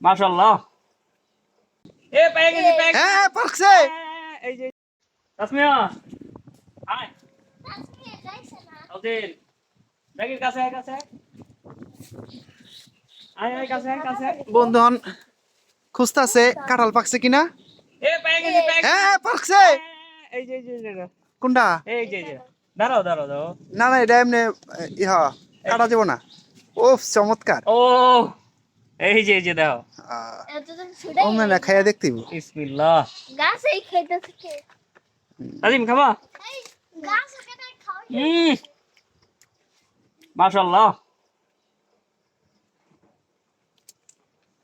মাশাআল্লাহ। এ পেয়ে গেছি পেয়ে গেছি। হ্যাঁ পাকছে। এই যে তাসমিয়া আয় ওদিন ব্যাগের কাছে আয় কাছে আয় আয় কাছে আয় কাছে। বন্ধন খুঁজতাছে কাঁঠাল পাকছে কিনা। এ পেয়ে গেছি পেয়ে গেছি। হ্যাঁ পাকছে। এই যে এই যে এই যে। কোনটা? এই যে এই যে দাঁড়াও দাঁড়াও দাঁড়াও। না না এটা এমনি ইহা কাটা যাব না। ওফ চমৎকার। ও এই যে দাও। ও মানে খাইয়া দেখতেইব। বিসমিল্লাহ। গাছেই খেতে থাকে। আজিম খাবা? গাছ কেটে খাও। মাশাআল্লাহ।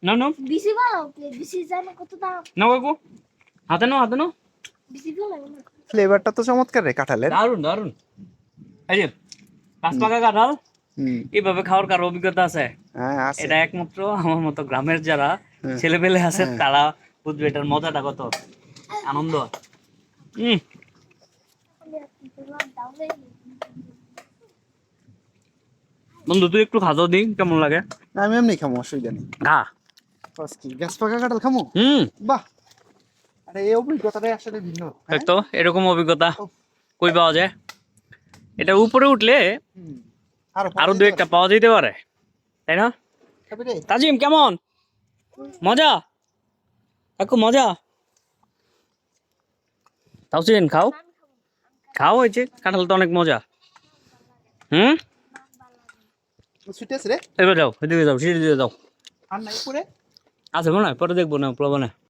না না বিসি ভালো বিসি জানে কত দাম। না কাকু হাতে নাও হাতে নাও। বিসি ভালো না। ফ্লেভারটা তো চমৎকার রে কাঁঠালের। দারুন দারুন। এই যে পাঁচ পাকা কাঁঠাল হুম এইভাবে খাওয়ার কারো অভিজ্ঞতা আছে? হ্যাঁ আছে। এটা একমাত্র আমার মতো গ্রামের যারা হ্যাঁ। ছেলেপেলে আছে হ্যাঁ। তারা বুঝবে এটার মজাটা কত আনন্দ। বন্ধু তুই একটু খাজো দি কেমন লাগে? না, আমি এমনি খামো অসুবিধা নেই। খা। বাস কি গাছ পাকা কাঁঠাল খামো? বাহ, আরে এই অভিজ্ঞতাটাই আসলে ভিন্ন। হ্যাঁ? তো এরকম অভিজ্ঞতা উফ। কই পাওয়া যায়? এটা উপরে উঠলে হুম। আরো দু একটা পাওয়া যেতে পারে, তাই না? খাবি রে? তাজিম কেমন মজা? কাকু মজা? তাওসিন খাও খাও, হয়েছে কাঁঠাল তো অনেক মজা। সুইট আছে রে? এবার যাও এদিকে যাও সিঁড়ি দিয়ে যাও। আর নাই উপরে? আছে মনে হয়, পরে দেখবো না প্রবণে।